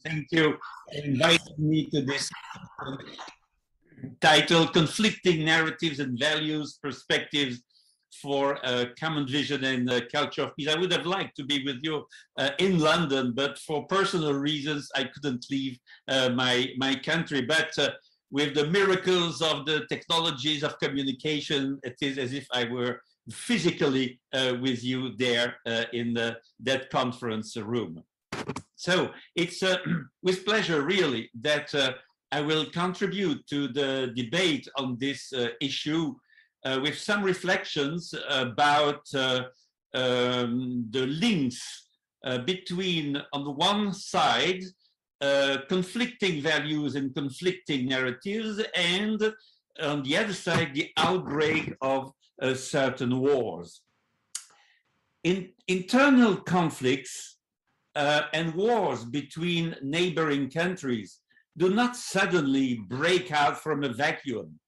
Thank you for inviting me to this title, Conflicting Narratives and Values, Perspectives for a Common Vision and Culture of Peace. I would have liked to be with you in London, but for personal reasons, I couldn't leave my country. But with the miracles of the technologies of communication, it is as if I were physically with you there in that conference room. So it's with pleasure, really, that I will contribute to the debate on this issue with some reflections about the links between, on the one side, conflicting values and conflicting narratives, and on the other side, the outbreak of certain wars. Internal conflicts and wars between neighboring countries do not suddenly break out from a vacuum,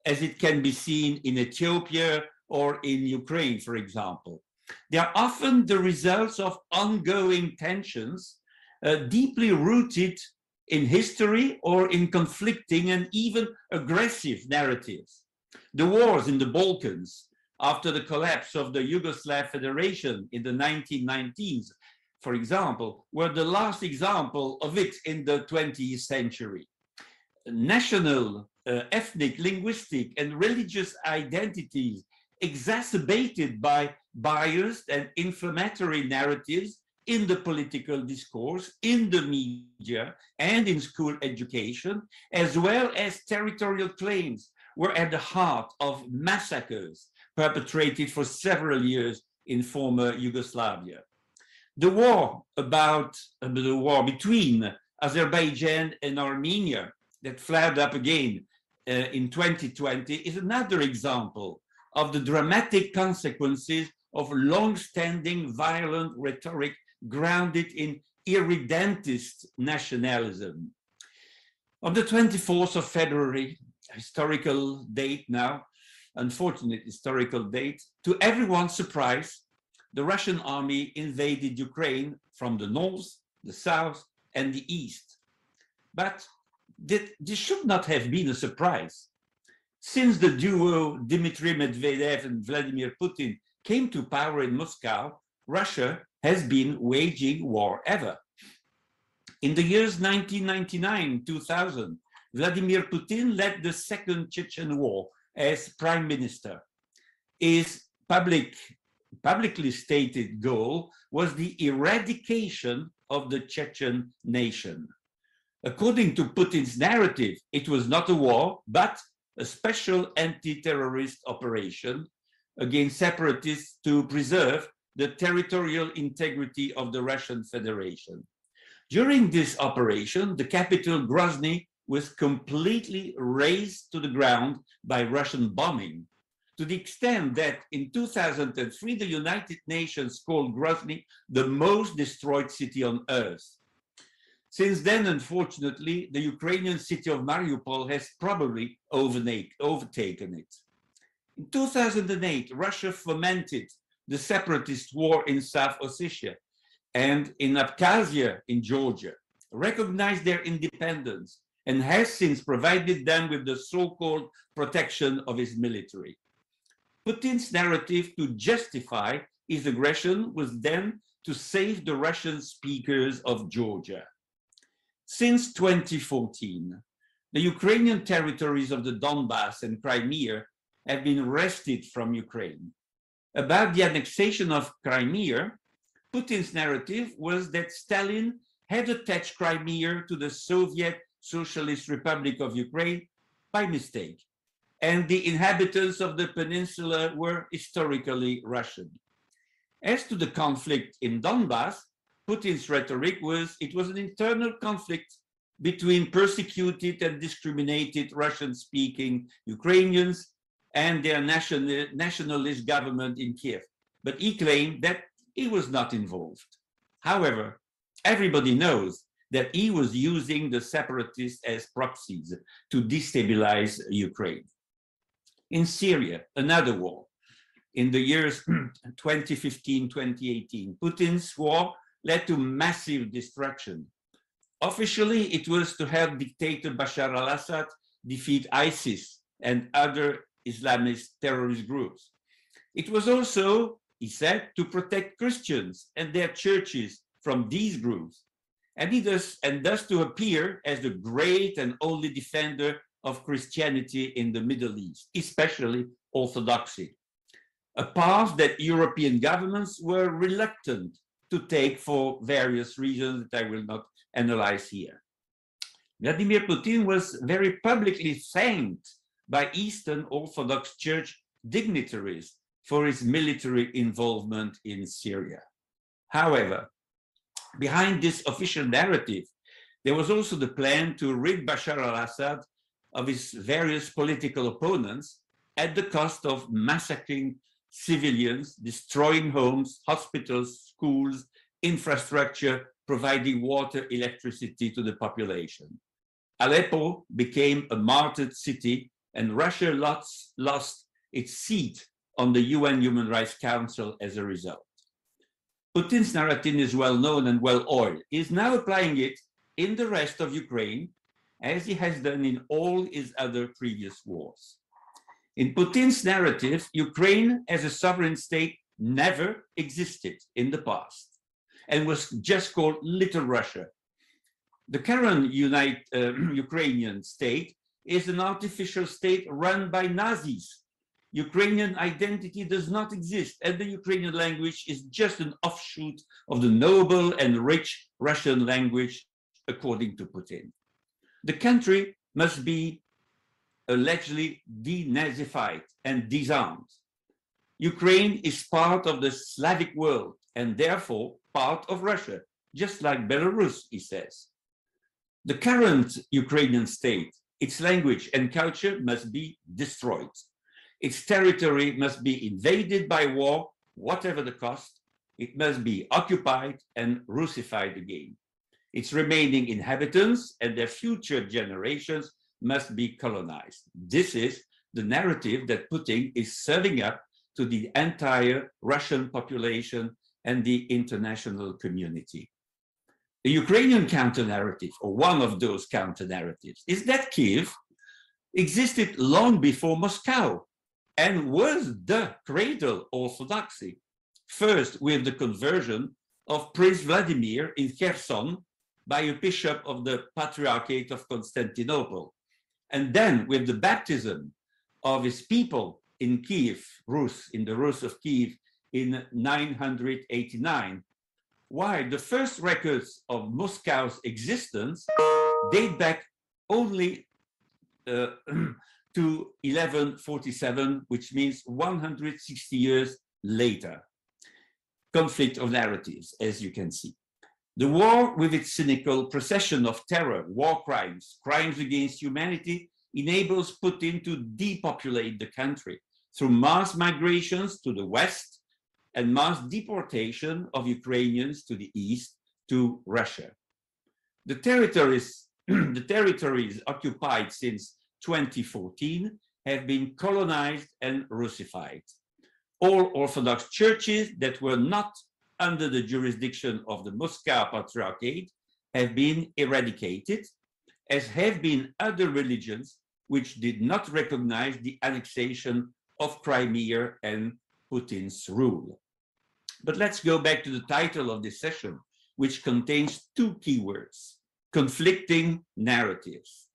as it can be seen in Ethiopia or in Ukraine, for example. They are often the results of ongoing tensions deeply rooted in history or in conflicting and even aggressive narratives. The wars in the Balkans after the collapse of the Yugoslav Federation in the 1990s, for example, were the last example of it in the 20th century. National, ethnic, linguistic, and religious identities exacerbated by biased and inflammatory narratives in the political discourse, in the media, and in school education, as well as territorial claims, were at the heart of massacres perpetrated for several years in former Yugoslavia. The war between Azerbaijan and Armenia that flared up again in 2020 is another example of the dramatic consequences of long-standing violent rhetoric grounded in irredentist nationalism. On the 24th of February, historical date now, unfortunate historical date, to everyone's surprise, the Russian army invaded Ukraine from the north, the south, and the east. But this should not have been a surprise. Since the duo Dmitry Medvedev and Vladimir Putin came to power in Moscow, Russia has been waging war ever. In the years 1999-2000, Vladimir Putin led the Second Chechen War as prime minister. His publicly stated goal was the eradication of the Chechen nation. According to Putin's narrative, it was not a war, but a special anti-terrorist operation against separatists to preserve the territorial integrity of the Russian Federation. During this operation, the capital Grozny was completely razed to the ground by Russian bombing, to the extent that in 2003, the United Nations called Grozny the most destroyed city on earth. Since then, unfortunately, the Ukrainian city of Mariupol has probably overtaken it. In 2008, Russia fomented the separatist war in South Ossetia and in Abkhazia in Georgia, recognized their independence, and has since provided them with the so-called protection of his military. Putin's narrative to justify his aggression was then to save the Russian speakers of Georgia. Since 2014, the Ukrainian territories of the Donbass and Crimea have been wrested from Ukraine. About the annexation of Crimea, Putin's narrative was that Stalin had attached Crimea to the Soviet Socialist Republic of Ukraine by mistake, and the inhabitants of the peninsula were historically Russian. As to the conflict in Donbass, Putin's rhetoric was it was an internal conflict between persecuted and discriminated Russian-speaking Ukrainians and their nationalist government in Kiev. But he claimed that he was not involved. However, everybody knows that he was using the separatists as proxies to destabilize Ukraine. In Syria, another war. In the years 2015-2018, Putin's war led to massive destruction. Officially, it was to help dictator Bashar al-Assad defeat ISIS and other Islamist terrorist groups. It was also, he said, to protect Christians and their churches from these groups, and thus to appear as the great and only defender of Christianity in the Middle East, especially Orthodoxy, a path that European governments were reluctant to take for various reasons that I will not analyze here. Vladimir Putin was very publicly thanked by Eastern Orthodox Church dignitaries for his military involvement in Syria. However, behind this official narrative, there was also the plan to rid Bashar al-Assad of his various political opponents at the cost of massacring civilians, destroying homes, hospitals, schools, infrastructure, providing water, electricity to the population. Aleppo became a martyred city, and Russia lost its seat on the UN Human Rights Council as a result. Putin's narrative is well known and well oiled. He is now applying it in the rest of Ukraine, as he has done in all his other previous wars. In Putin's narrative, Ukraine as a sovereign state never existed in the past and was just called Little Russia. The current Ukrainian state is an artificial state run by Nazis. Ukrainian identity does not exist, and the Ukrainian language is just an offshoot of the noble and rich Russian language, according to Putin. The country must be allegedly denazified and disarmed. Ukraine is part of the Slavic world and therefore part of Russia, just like Belarus, he says. The current Ukrainian state, its language and culture must be destroyed. Its territory must be invaded by war, whatever the cost. It must be occupied and Russified again. Its remaining inhabitants and their future generations must be colonized. This is the narrative that Putin is serving up to the entire Russian population and the international community. The Ukrainian counter-narrative, or one of those counter-narratives, is that Kiev existed long before Moscow and was the cradle orthodoxy, first with the conversion of Prince Vladimir in Kherson by a bishop of the Patriarchate of Constantinople, and then with the baptism of his people in Kiev, Rus, in the Rus of Kiev in 989, while the first records of Moscow's existence date back only to 1147, which means 160 years later. Conflict of narratives, as you can see. The war, with its cynical procession of terror, war crimes, crimes against humanity, enables Putin to depopulate the country through mass migrations to the west and mass deportation of Ukrainians to the east, to Russia. The territories occupied since 2014 have been colonized and Russified. All Orthodox churches that were not under the jurisdiction of the Moscow Patriarchate have been eradicated, as have been other religions which did not recognize the annexation of Crimea and Putin's rule. But let's go back to the title of this session, which contains two keywords: conflicting narratives.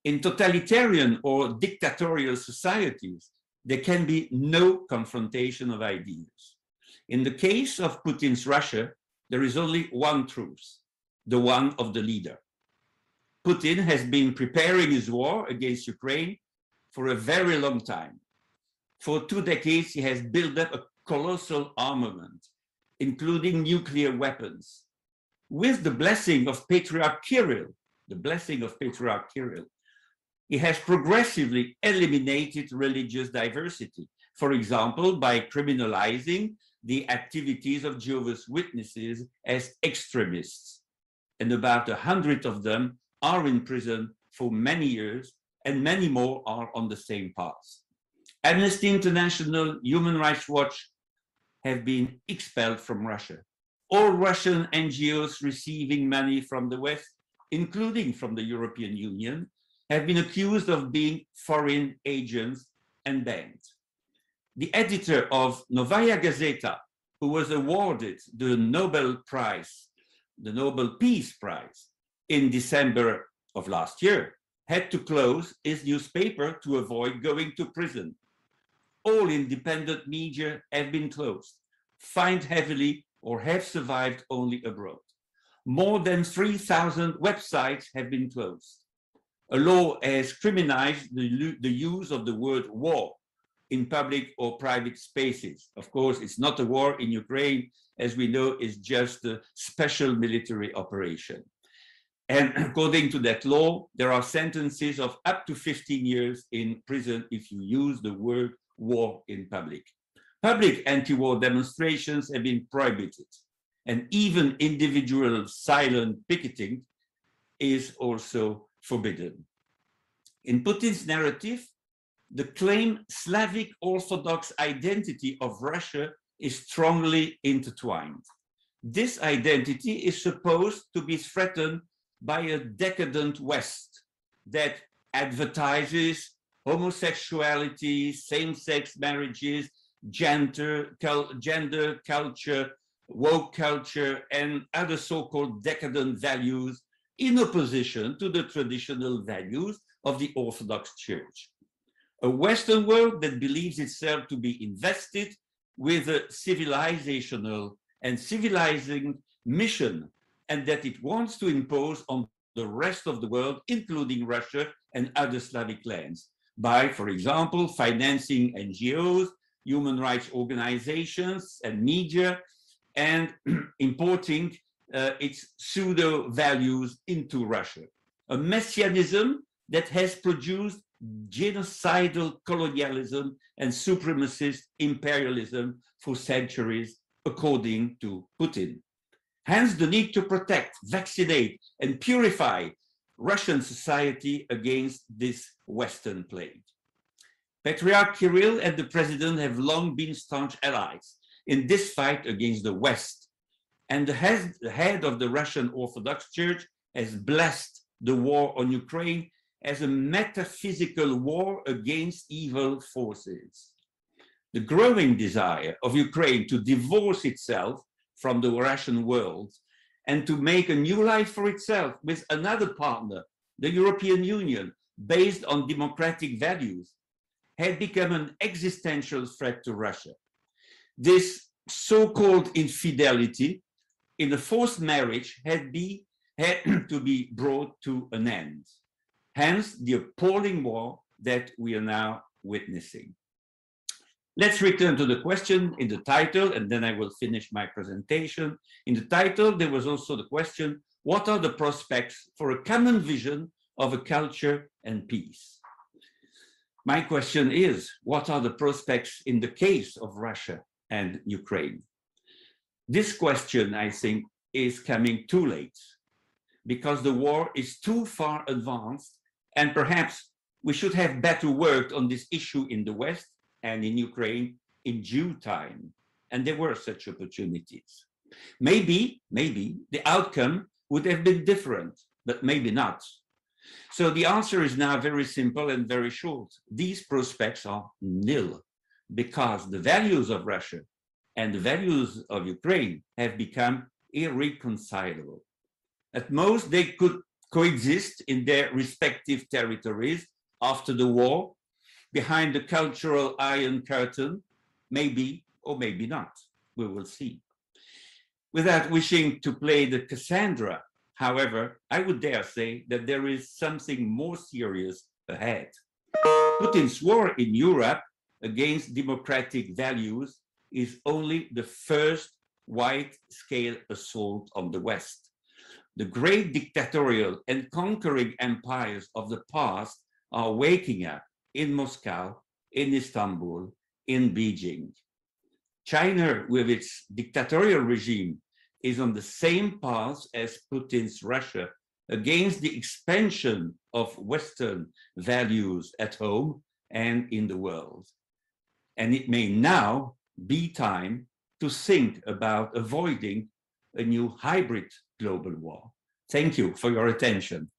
In totalitarian or dictatorial societies, there can be no confrontation of ideas. In the case of Putin's Russia, there is only one truth, the one of the leader. Putin has been preparing his war against Ukraine for a very long time. For 2 decades, he has built up a colossal armament, including nuclear weapons. With the blessing of Patriarch Kirill, he has progressively eliminated religious diversity, for example, by criminalizing the activities of Jehovah's Witnesses as extremists. And about 100 of them are in prison for many years, and many more are on the same path. Amnesty International, Human Rights Watch have been expelled from Russia. All Russian NGOs receiving money from the West, including from the European Union, have been accused of being foreign agents and banned. The editor of Novaya Gazeta, who was awarded the Nobel Prize, the Nobel Peace Prize, in December of last year, had to close his newspaper to avoid going to prison. All independent media have been closed, fined heavily, or have survived only abroad. More than 3,000 websites have been closed. A law has criminalized the use of the word war in public or private spaces. Of course, it's not a war in Ukraine, as we know, it's just a special military operation. And according to that law, there are sentences of up to 15 years in prison if you use the word war in public. Public anti-war demonstrations have been prohibited, and even individual silent picketing is also forbidden. In Putin's narrative, the claimed Slavic Orthodox identity of Russia is strongly intertwined. This identity is supposed to be threatened by a decadent West that advertises homosexuality, same-sex marriages, gender, culture, woke culture, and other so-called decadent values in opposition to the traditional values of the Orthodox Church. A Western world that believes itself to be invested with a civilizational and civilizing mission, and that it wants to impose on the rest of the world, including Russia and other Slavic lands, by, for example, financing NGOs, human rights organizations and media, and importing its pseudo values into Russia. A messianism that has produced genocidal colonialism and supremacist imperialism for centuries, according to Putin. Hence the need to protect, vaccinate, and purify Russian society against this Western plague. Patriarch Kirill and the president have long been staunch allies in this fight against the West, and the head of the Russian Orthodox Church has blessed the war on Ukraine as a metaphysical war against evil forces. The growing desire of Ukraine to divorce itself from the Russian world and to make a new life for itself with another partner, the European Union, based on democratic values, had become an existential threat to Russia. This so-called infidelity in a forced marriage had to be brought to an end. Hence, the appalling war that we are now witnessing. Let's return to the question in the title, and then I will finish my presentation. In the title, there was also the question, what are the prospects for a common vision of a culture and peace? My question is, what are the prospects in the case of Russia and Ukraine? This question, I think, is coming too late because the war is too far advanced, and perhaps we should have better worked on this issue in the West and in Ukraine in due time. And there were such opportunities. Maybe the outcome would have been different, but maybe not. So the answer is now very simple and very short. These prospects are nil because the values of Russia and the values of Ukraine have become irreconcilable. At most, they could coexist in their respective territories after the war, behind the cultural Iron Curtain, maybe or maybe not. We will see. Without wishing to play the Cassandra, however, I would dare say that there is something more serious ahead. Putin's war in Europe against democratic values is only the first wide-scale assault on the West. The great dictatorial and conquering empires of the past are waking up in Moscow, in Istanbul, in Beijing. China, with its dictatorial regime, is on the same path as Putin's Russia against the expansion of Western values at home and in the world. And it may now be time to think about avoiding a new hybrid global war. Thank you for your attention.